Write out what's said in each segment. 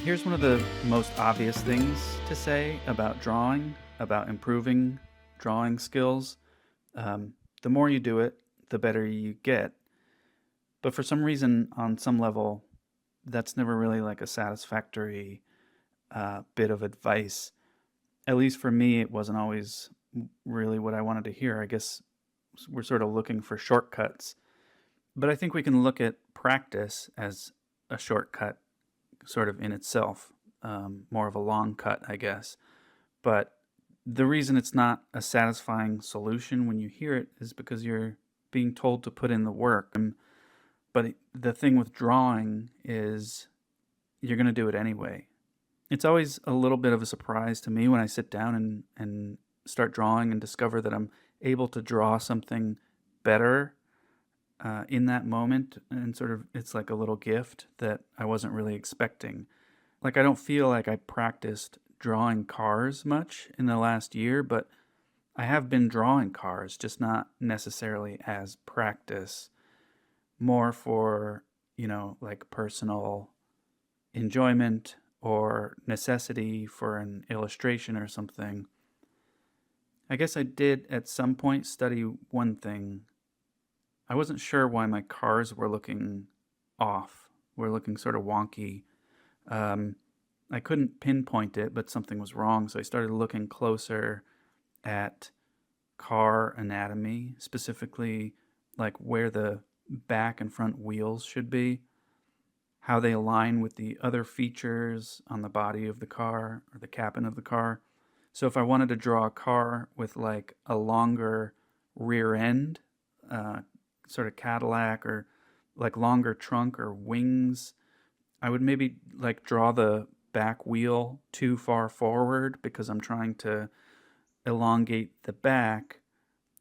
Here's one of the most obvious things to say about drawing, about improving drawing skills. The more you do it, the better you get. But for some reason, on some level, that's never really like a satisfactory bit of advice. At least for me, it wasn't always really what I wanted to hear. I guess we're sort of looking for shortcuts. But I think we can look at practice as a shortcut, sort of in itself, more of a long cut, I guess. But the reason it's not a satisfying solution when you hear it is because you're being told to put in the work. But the thing with drawing is you're going to do it anyway. It's always a little bit of a surprise to me when I sit down and start drawing and discover that I'm able to draw something better in that moment. And sort of, it's like a little gift that I wasn't really expecting. Like, I don't feel like I practiced drawing cars much in the last year, but I have been drawing cars, just not necessarily as practice, more for, like personal enjoyment or necessity for an illustration or something. I guess I did at some point study one thing. I wasn't sure why my cars were looking off, were looking sort of wonky. I couldn't pinpoint it, but something was wrong, so I started looking closer at car anatomy, specifically like where the back and front wheels should be, how they align with the other features on the body of the car or the cabin of the car. So if I wanted to draw a car with like a longer rear end, sort of Cadillac, or like longer trunk or wings, I would maybe like draw the back wheel too far forward because I'm trying to elongate the back,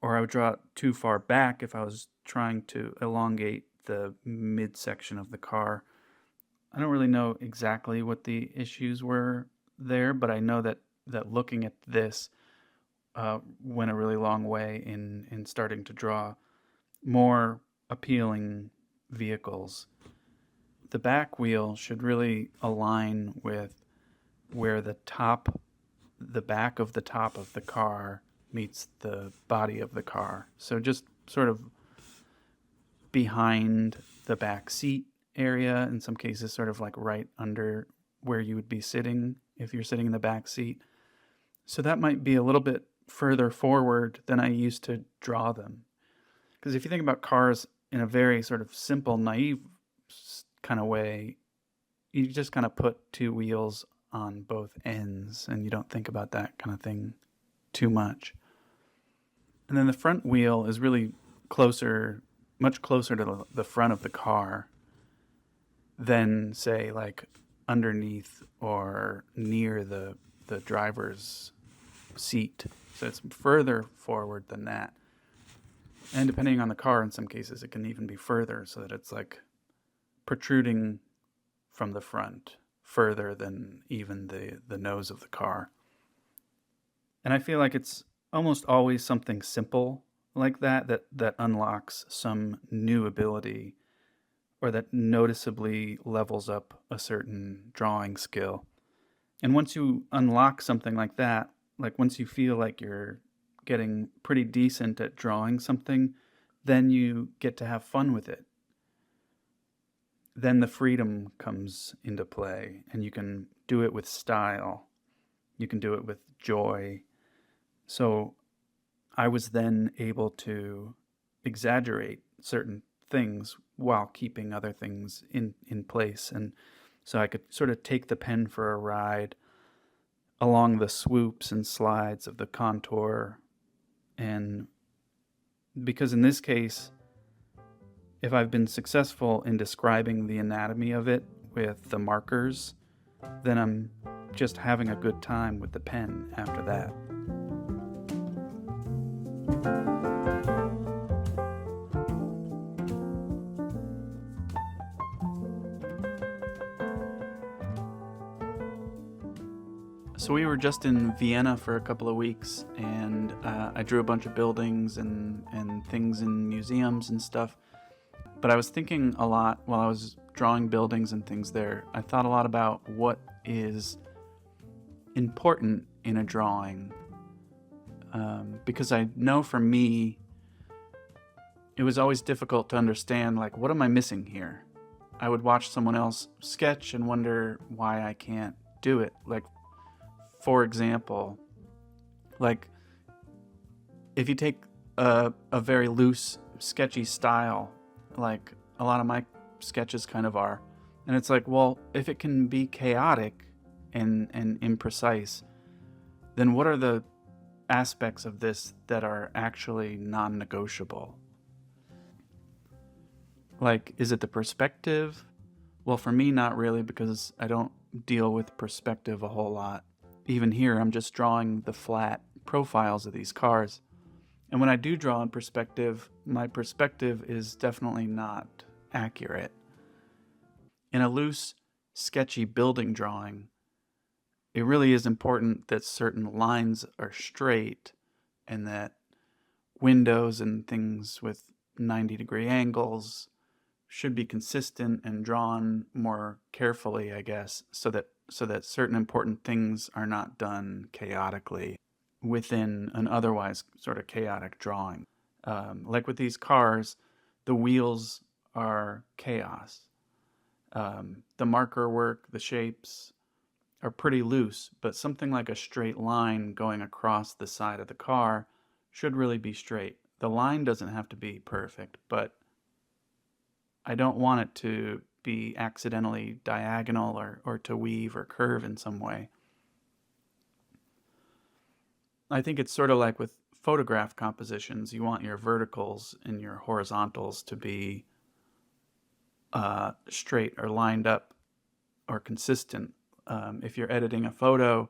or I would draw it too far back if I was trying to elongate the midsection of the car. I don't really know exactly what the issues were there, but I know that looking at this went a really long way in starting to draw more appealing vehicles. The back wheel should really align with where the back of the top of the car meets the body of the car. So just sort of behind the back seat area, in some cases sort of like right under where you would be sitting if you're sitting in the back seat. So that might be a little bit further forward than I used to draw them. Because if you think about cars in a very sort of simple, naive kind of way, you just kind of put two wheels on both ends and you don't think about that kind of thing too much. And then the front wheel is really much closer to the front of the car than, say, like underneath or near the driver's seat. So it's further forward than that. And depending on the car, in some cases, it can even be further, so that it's like protruding from the front further than even the nose of the car. And I feel like it's almost always something simple like that unlocks some new ability, or that noticeably levels up a certain drawing skill. And once you unlock something like that, like once you feel like you're getting pretty decent at drawing something, then you get to have fun with it. Then the freedom comes into play, and you can do it with style. You can do it with joy. So I was then able to exaggerate certain things while keeping other things in place. And so I could sort of take the pen for a ride along the swoops and slides of the contour. And because in this case, if I've been successful in describing the anatomy of it with the markers, then I'm just having a good time with the pen after that. So we were just in Vienna for a couple of weeks, and I drew a bunch of buildings and things in museums and stuff. But I was thinking a lot while I was drawing buildings and things there, I thought a lot about what is important in a drawing. Because I know for me, it was always difficult to understand, like, what am I missing here? I would watch someone else sketch and wonder why I can't do it. Like, for example, like, if you take a very loose, sketchy style, like a lot of my sketches kind of are, and it's like, well, if it can be chaotic and imprecise, then what are the aspects of this that are actually non-negotiable? Like, is it the perspective? Well, for me, not really, because I don't deal with perspective a whole lot. Even here, I'm just drawing the flat profiles of these cars. And when I do draw in perspective, my perspective is definitely not accurate. In a loose, sketchy building drawing, it really is important that certain lines are straight and that windows and things with 90-degree angles should be consistent and drawn more carefully, I guess, so that certain important things are not done chaotically within an otherwise sort of chaotic drawing. Like with these cars, the wheels are chaos. The marker work, the shapes are pretty loose, but something like a straight line going across the side of the car should really be straight. The line doesn't have to be perfect, but I don't want it to be accidentally diagonal or to weave or curve in some way. I think it's sort of like with photograph compositions. You want your verticals and your horizontals to be straight or lined up or consistent. If you're editing a photo,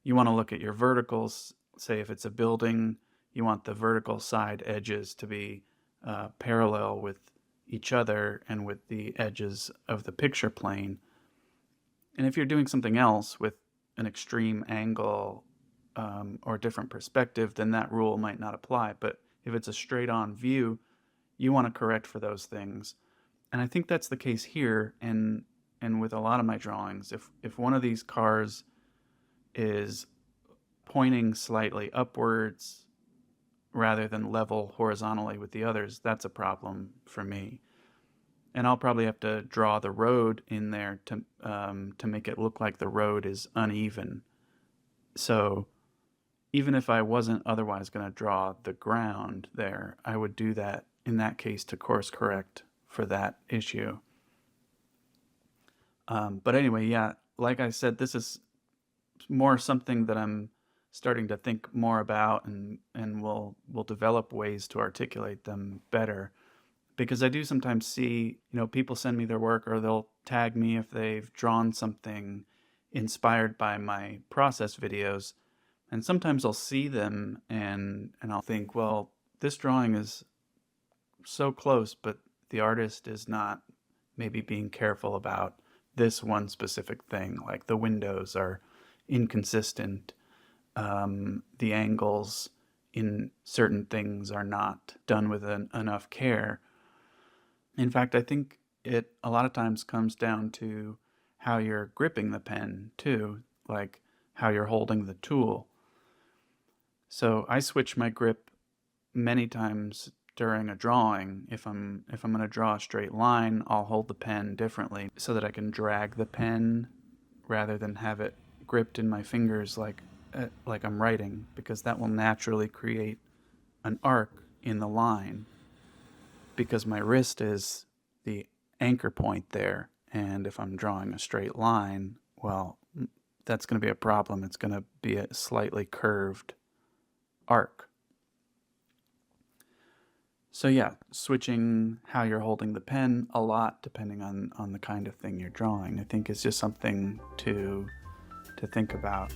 you want to look at your verticals. Say if it's a building, you want the vertical side edges to be parallel with each other and with the edges of the picture plane. And if you're doing something else with an extreme angle or different perspective, then that rule might not apply. But if it's a straight-on view, you want to correct for those things. And I think that's the case here and with a lot of my drawings. If one of these cars is pointing slightly upwards rather than level horizontally with the others, that's a problem for me. And I'll probably have to draw the road in there to make it look like the road is uneven. So even if I wasn't otherwise going to draw the ground there, I would do that in that case to course correct for that issue. But anyway, yeah, like I said, this is more something that I'm starting to think more about and will develop ways to articulate them better. Because I do sometimes see, people send me their work or they'll tag me if they've drawn something inspired by my process videos. And sometimes I'll see them and I'll think, well, this drawing is so close, but the artist is not maybe being careful about this one specific thing. Like the windows are inconsistent. The angles in certain things are not done with enough care. In fact, I think it a lot of times comes down to how you're gripping the pen too, like how you're holding the tool. So I switch my grip many times during a drawing. If I'm going to draw a straight line, I'll hold the pen differently so that I can drag the pen rather than have it gripped in my fingers like I'm writing, because that will naturally create an arc in the line because my wrist is the anchor point there. And if I'm drawing a straight line, well, that's going to be a problem. It's going to be a slightly curved arc. So yeah, switching how you're holding the pen a lot depending on the kind of thing you're drawing, I think is just something to think about.